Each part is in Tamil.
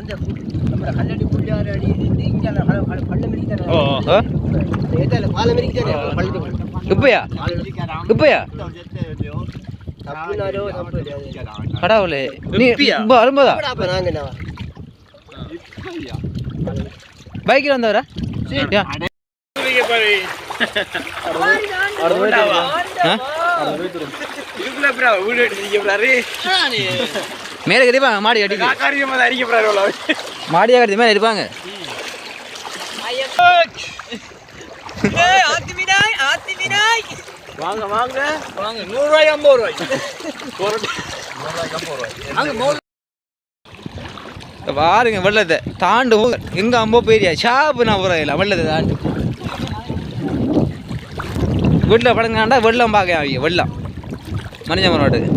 அந்த நம்ம கல்லடி புள்ளியார் அடி இங்க பள்ளம் மிரிக்கானே. ஏதல பாலம் மிரிக்கானே பள்ளத்துக்கு. இப்பயா தப்புனாரோ தப்பு கடவுளே நீ இப்ப வரும்போதா நாங்க என்ன பைக்கில் வந்தவரா மேலே கட்டிப்பாங்க மாடி கட்டி மாடியா கட்டி மேலே இருப்பாங்க. வாங்க வாங்க வாங்க 100 ரூபாய் 50 ரூபாய் பாருங்க வெள்ளத்தை தாண்டு எங்க அம்போ போயிரியா ஷாப்பு நான் போறதில்ல வெள்ளத்தை தாண்டு வீட்டில் படங்காண்டா வெள்ளம் பார்க்க அவங்க வெள்ளம் மனித மரோட்டுக்கு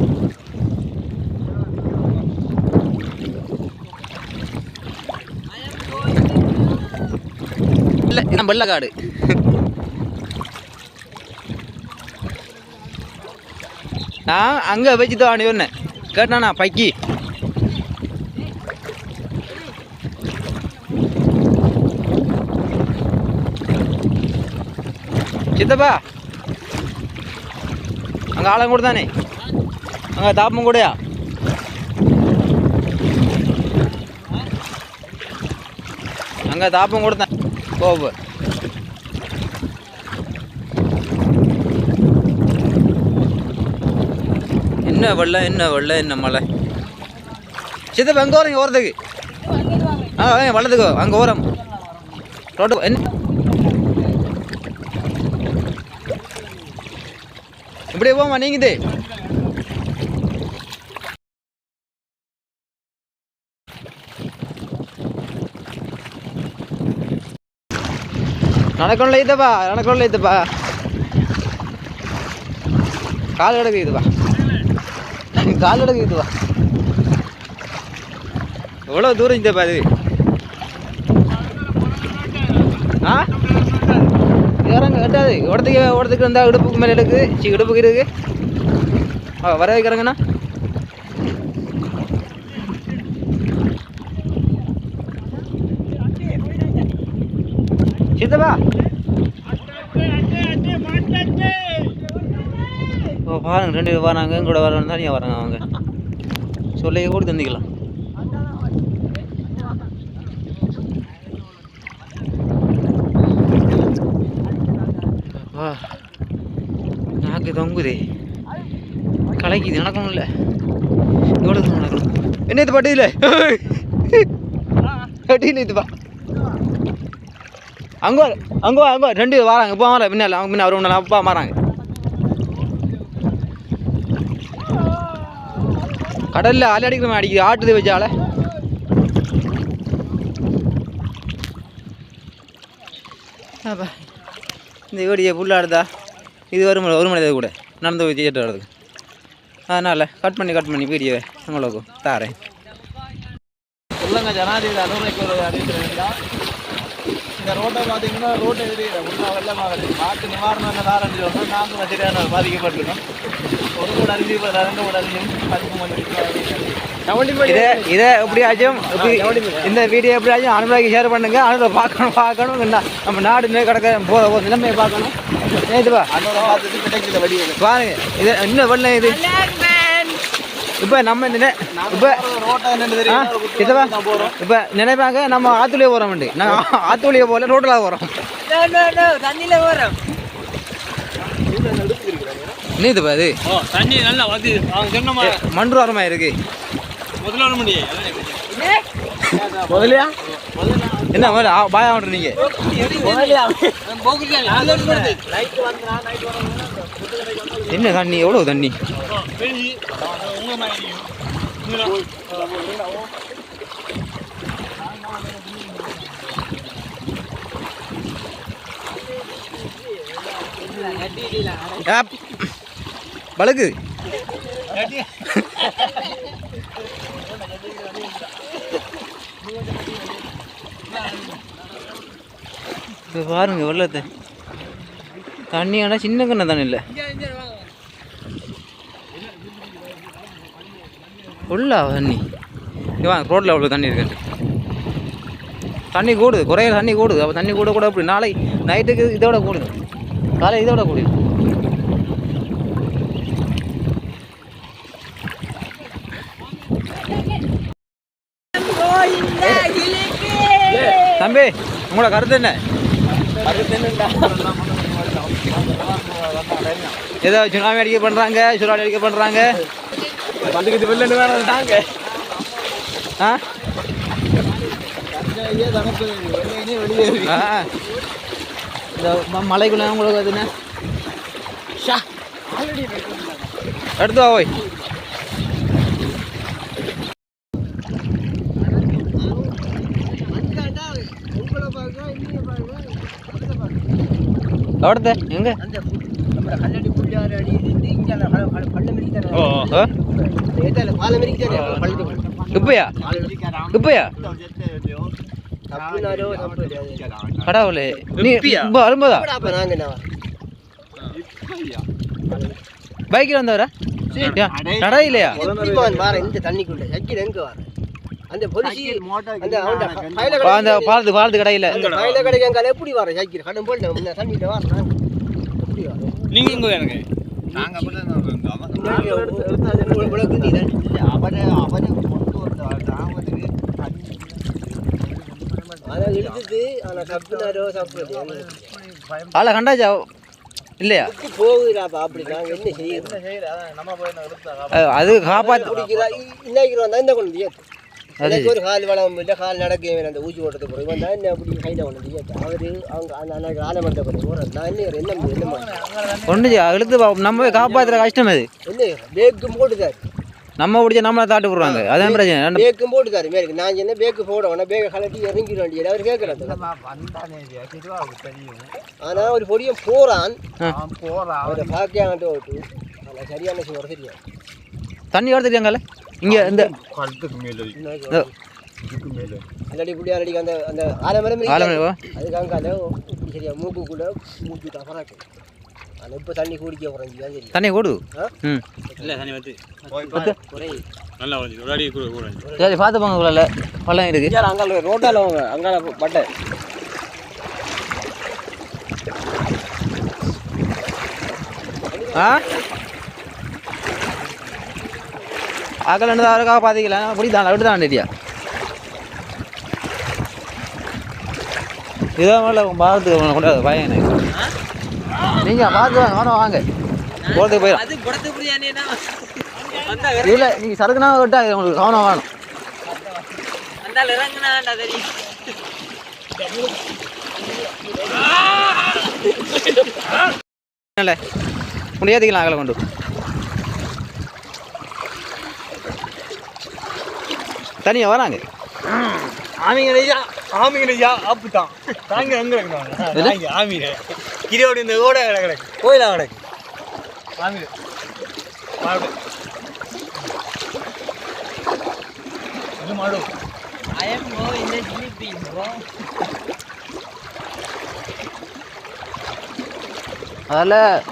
இல்லை நம்ம வெள்ளக்காடு நான் அங்கே வச்சுட்டு வாண்டி ஒன்று கேட்டானா பைக்கி சித்தப்பா அங்கே ஆளும் கூட தானே அங்கே தாப்பம் கூடயா அங்கே தாப்பம் கூட தான் போப்பு என்ன வெள்ளம் என்ன மழை சித்தப்பா எங்கே வரீங்க ஓரத்துக்கு வெள்ளத்துக்கு அங்கே ஓரம் ரோட்டு என்ன இப்படியே போமா நீங்குது நடக்கணும்ல இதுப்பா கால் கிடக்குதுப்பா எவ்வளோ தூரம் இதுப்பா அது இறங்க கட்டாது இடத்துக்கு இருந்தால் இடுப்புக்கு மேலே எடுக்குது இடுப்புக்கு இருக்கு வர வைக்கிறேங்கண்ணா சித்தப்பா பாருங்க 2 பேர் வராங்க கூட வரணும் தனியாக வராங்க அவங்க சொல்லையே கூட தந்திக்கலாம். நாக்கு தொங்குதே கலைக்குது நடக்கணும் இல்லை எவ்வளோ தூரம் நடக்கணும் என்ன இது பட்டு இல்லை கட்டின்னு இதுப்பா அங்கே 2 பேர் வராங்க இப்போ வர பின்னால் அவங்க முன்ன அவர் அப்பா மாறாங்க கடலில் அலை அடிக்கிற மாதிரி அடிக்குது ஆட்டுது வச்சால அப்பா இந்த வீடியோ புல்லாடுதா இது ஒரு மணி கூட நடந்து போய் தியேட்டர் வரதுக்கு அதனால் கட் பண்ணி வீடியோவை உங்களுக்கு தாரேன். சொல்லுங்க ஜனாதிபதி அனுமதிக்கு அறிவிக்கிறீங்களா? இந்த ரோட்டை பார்த்தீங்கன்னா ரோட்டை எதிரில் உள்ள வெள்ளமாகுது காற்று நிவாரணம் தாரண்டி சொன்னால் நாங்கள் சரியான பாதிக்கப்பட்டிருக்கோம். ஒரு கூட அரிசி 2 கூட அரிசியும் இதை எப்படியாச்சும் இந்த வீடியோ எப்படியாச்சும் அனுமதிக்கு ஷேர் பண்ணுங்க. அனுமதி பார்க்கணும் நம்ம நாடு கிடக்க நிலைமையை பார்க்கணும். இதுப்பா பாருங்க இது இன்னும் வெள்ளம் இது இப்போ நம்ம இப்போ நினைப்பாங்க நம்ம ஆத்துலேயே போகிறோம். நாங்கள் ஆத்துலேயே போகல ரோட்டில் போகிறோம். தண்ணியில் போகிறோம். நீதுப்பா அது தண்ணி நல்லா மண்டு வரமா இருக்கு முதலியா என்ன பாயா நீங்க என்ன தண்ணி எவ்வளவு தண்ணி பழகு பாருங்க வெள்ளத்தை தண்ணி ஆனால் சின்ன கண்ணை தானே இல்லை ஃபுல்லா தண்ணி வாங்க ரோட்டில் அவ்வளோ தண்ணி இருக்கு தண்ணி கூடுது, குறையில தண்ணி கூடுது. அப்போ தண்ணி கூட கூட அப்படி நாளை நைட்டுக்கு இதோட கூடுது, காலை இதோட கூடுது. தம்பி உங்களோட கருத்து என்ன? ஏதோ சுனாமி அடிக்க பண்ணுறாங்க, சுறாடி அடிக்க பண்ணுறாங்க. வந்துக்கிட்டு வெளில வேணாங்க. ஆ இந்த மலைக்குள்ள உங்களுக்கு அதுன்னு எடுத்து வா போய். எவ்வளோத்த எங்க கல்லடி புள்ளியாறு அடி இங்கே பள்ளம் பாலம் இப்பயா இப்பயா கடவுளே நீ வரும்போதா பைக்கில் வந்தவரா கடை இல்லையா? இந்த தண்ணிக்குள்ள சக்கில் எங்க வர அந்த அந்த பாலத்து கடையில் கடைக்கு எப்படி வர சக்கில் கடன் போல் தண்ணியில் வர எப்படி வர நீங்க எங்க எனக்கு ஆளை கண்டாச்சா இல்லையா? போகுதுடாப்பா அப்படி நாங்கள் என்ன செய்யறது? அது காப்பாற்று இன்னைக்கு வந்தா இந்த கொண்டு அதுக்கு ஒரு கால் வளம் இல்லை, கால் நடக்க அந்த ஊசி ஓட்டத்தை போகிறோம். இவன் தான் என்ன அப்படி கையில் ஒன்று அவரு அவங்க அந்த ஆலமரத்தை போகிறேன். நான் என்ன என்ன ஒன்று இழுத்து நம்ம காப்பாற்றுற கஷ்டம் அது. என்ன பேக்கும் போட்டுதாரு, நம்ம பிடிச்ச நம்மளை தாட்டு போடுறாங்க. அதான் பிரச்சனை. பேக்கும் போட்டுதாரு மேற்கு. நான் என்ன பேக்கு போட வேணா, பேக்கை கலட்டி இறங்கிட வேண்டியது அவர் கேட்கறது. ஆனால் ஒரு பொடியும் போகிறான் அவரை பார்க்காங்கட்டு ஓட்டு அதில் சரியான வர சரியா தண்ணி வரதுக்காங்கல்ல இங்கே இந்த அல்லடி புள்ளியார் அடிக்க அந்த அந்த ஆலமரம் அதுக்காக சரியா மூக்குக்குள்ள மூச்சு தவறாக்கு. ஆனால் இப்போ தண்ணி குடிக்க குறைஞ்சிதான் சரி. தண்ணி கூடு இல்லை தண்ணி வந்து நல்லா சரி பார்த்துப்பாங்க உங்களால் பள்ளம் இருக்கு. அங்கால ரோட்டால் அவங்க அங்கால பட்டை ஆ அகல் என்ன அவருக்காக பார்த்துக்கலாம். அப்படி தான் அப்படி தான் ரெடியா இதோ மேலே பார்த்து கொண்டாது பையன் எனக்கு. நீங்கள் பார்த்து வாங்க வேணும் வாங்க போகிறதுக்கு போயிடும். இல்லை நீங்கள் சரக்குனா விட்டா உங்களுக்கு கவனம் வேணும். இல்லை முடியாதுக்கலாம் அகலை கொண்டு தனியாக வராங்க. ஆமிங்கனையா அப்படித்தான் தாங்க எங்க இருக்கிறாங்க ஆமிங்க இதோட இந்த ஓட கிடக்கு கோயிலா கிடக்கு ஆமிங்க மாடு அதில்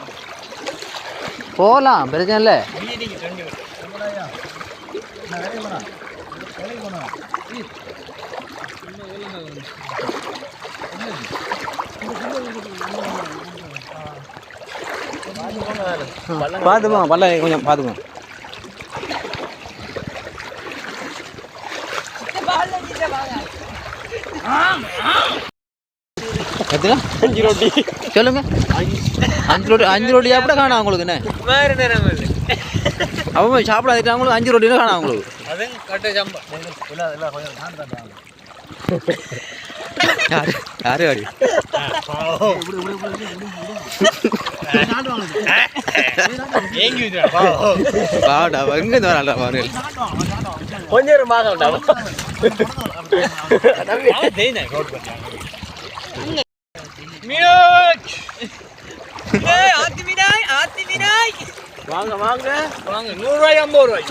போகலாம் பிரச்சனை இல்லை. பார்த்துப்போம் பல்ல கொஞ்சம் பார்த்துப்போம். அஞ்சு ரொட்டி சொல்லுங்க. அஞ்சு ரொட்டி சாப்பிட காணும் உங்களுக்கு என்ன வேறு நேரம் அவங்க சாப்பிடாதுட்டு அவங்களுக்கு 5 ரொட்டினா காணும் அவங்களுக்கு. யாரு வாடி பாடா எங்க வராடா பாரு கொஞ்சம் மாதம்டா வாங்க வாங்க வாங்க 100 ரூபாய் 50 ரூபாய்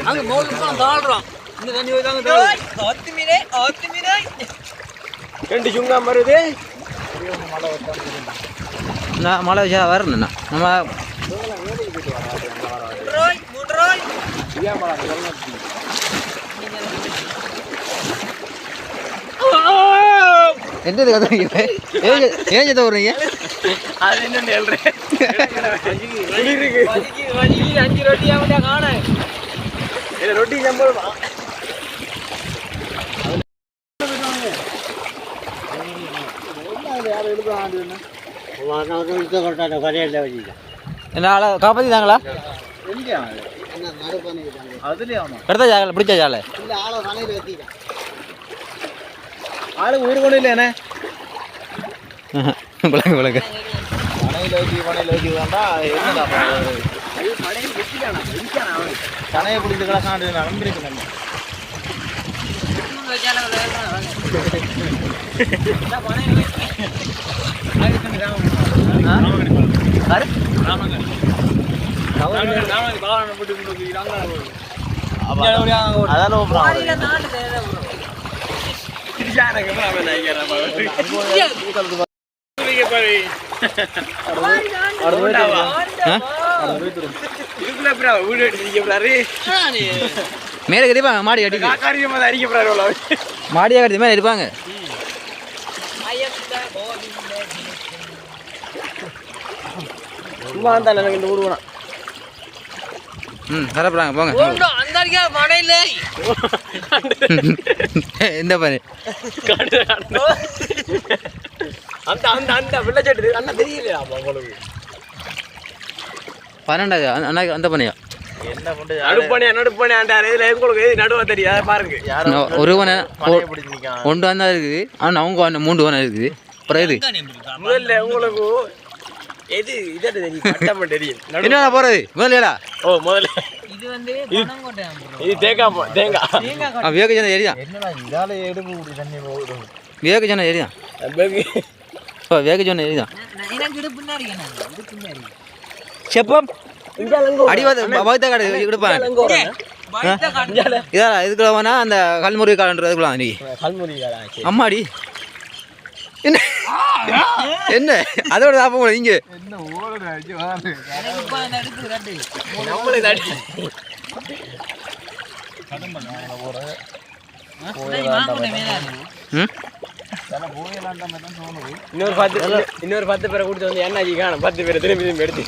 அங்க மோதுதான் தாழ்றோம். இந்த தண்ணி போய் தாங்க ஆத்து மீனே ரெண்டு சுங்கா வருது. நான் மழை வச்சா வரணுண்ணா நம்ம என்னது கத்துறீங்க ஏன் சத்த போடுறீங்க அது என்ன சொல்றேன் 5 ரொட்டியா வந்து காண ரொட்டி சம்பளமா என்ன ஆளை காப்பாற்றிட்டாங்களா எடுத்த ஜாகல பிடிச்ச ஜாலை ஆளு ஊரு கொண்டு இல்லையானே விளக்கு விளக்கு கனையை பிடிச்சி கிடக்காண்டு நடந்துருக்கு மேலே கட்டிப்பாங்க மாடி கட்டி மாடியா கட்டி மேலே இருப்பாங்க வரப்படாங்க போங்க இந்த பாரு பன்னெண்டாவது அண்ணாக்கு அந்த பண்ணியா ஒரு பனை ஒன்று வந்தா இருக்குது ஆனால் அவங்க 3 பனை இருக்குது அப்புறம் இது என்ன போறது முதல்ல விவேக ஏரியா விவேக சொன்ன ஏரியா விவேக சொன்ன ஏரியா செப்பம் அடிவாத கடை எடுப்பாங்க இதா இதுக்குள்ள வேணா அந்த கல்முறை காலன்றதுக்குலாம் நீ அம்மாடி என்ன என்ன அதோட சாப்பிட போல இங்க இன்னொரு 10 பேரை கூட்டிட்டு வந்து என்னாச்சு காணும் 10 பேரை திரும்பி எடுத்து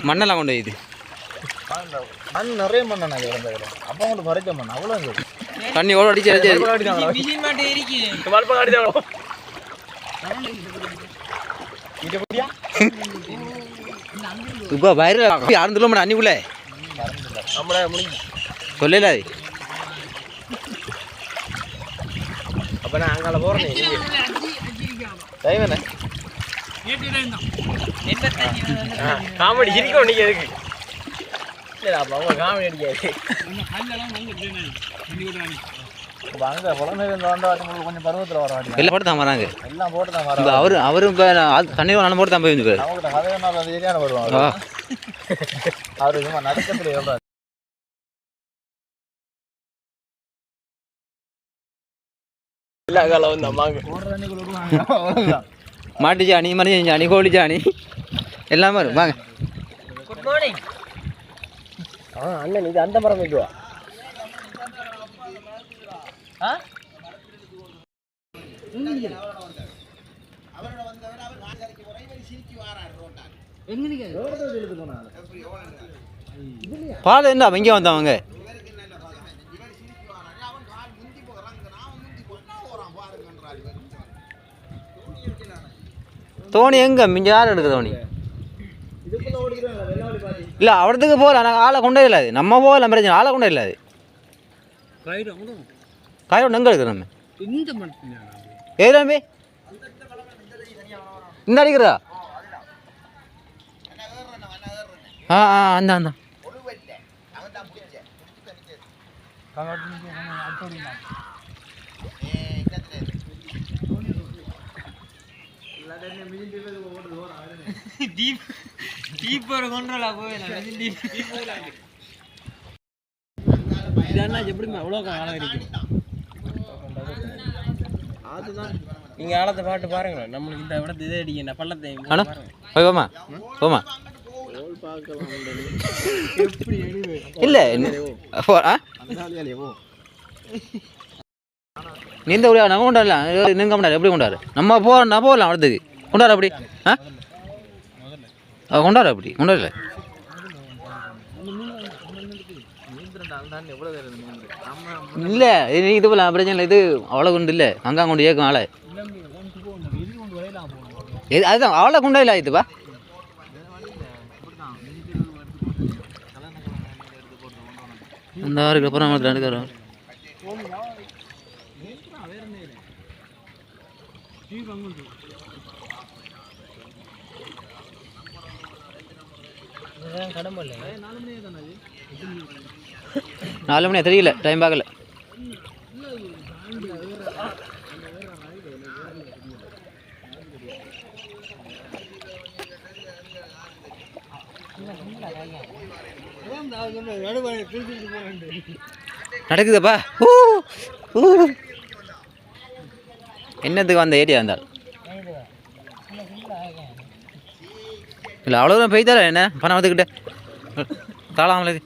மண்ணெல்லாம் கொண்டு இது நிறைய மண்ணா அப்ப கொண்டு பறிச்ச மண் அவ்வளவு தண்ணி ஓட அடிச்சு இப்போ வயிறு யாரும் சொல்ல மாட்டேன் அன்னிக்குள்ள சொல்லல அப்ப நான் அங்கால போறேன் காமெடி சிரிக்கும் நீங்க எதுக்கு காமெடி அடிக்காது அங்க கொஞ்சம் பருவத்தில் வர எல்லாம் போட்டு தான் வராங்க எல்லாம் போட்டு தான் வராங்க அவரும் இப்போ தண்ணி நல்லா போட்டு தான் போய் வருவாங்க அவரு சும்மா நடுக்கத்தில் எவ்வளோ மாட்டு சாணி மனுஷன் சாணி கோழி சாணி எல்லாமே வரும் வாங்க குட் மார்னிங் அண்ணன் இது அந்த மரம் இதுவா பால் என்ன இங்கே வந்தவங்க தோணி எங்க மிஞ்ச யார் எடுக்க தோணி இல்லை அவடத்துக்கு போகல நாங்கள் ஆளை கொண்டே இல்லாது நம்ம போகலாம் பிரச்சனை ஆளை கொண்டே இல்லாது காயோட எங்கே எடுக்கிறோம் நம்ம ஏது தம்பி இந்த அடிக்கிறா அந்த அந்த எப்படிமா எவ்வளோ காலம் இருக்கு அதுதான் நீங்கள் ஆழத்தை பாட்டு பாருங்களேன் நம்மளுக்கு இந்த இடத்து இதே அடிக்கணும் பள்ளத்தை ஆனா போய் போமா போமா இல்லை நீந்த முடியாது நம்ம கொண்டாடலாம் நீங்க கொண்டாடு எப்படி கொண்டாடு நம்ம போகலாம் அடுத்தது கொண்டாடு அப்படி கொண்டாடு அப்படி கொண்டாடல இல்லை இது போல பிரச்சனை இல்லை இது அவ்வளோ கொண்டு இல்லை அங்கே கொண்டு ஏற்கும் ஆளை அதுதான் அவ்வளோ கொண்டா இல்லை இதுப்பா இந்த ஆறுக்கு அப்புறம் எடுக்கிறோம் 4 மணி தெரியல டைம் பார்க்கல நடக்குதுப்பா என்னத்துக்கு அந்த ஏரியா இருந்தால் இல்லை அவ்வளோ தூரம் பெய்தால என்ன பணம் வந்துக்கிட்ட தாளாமல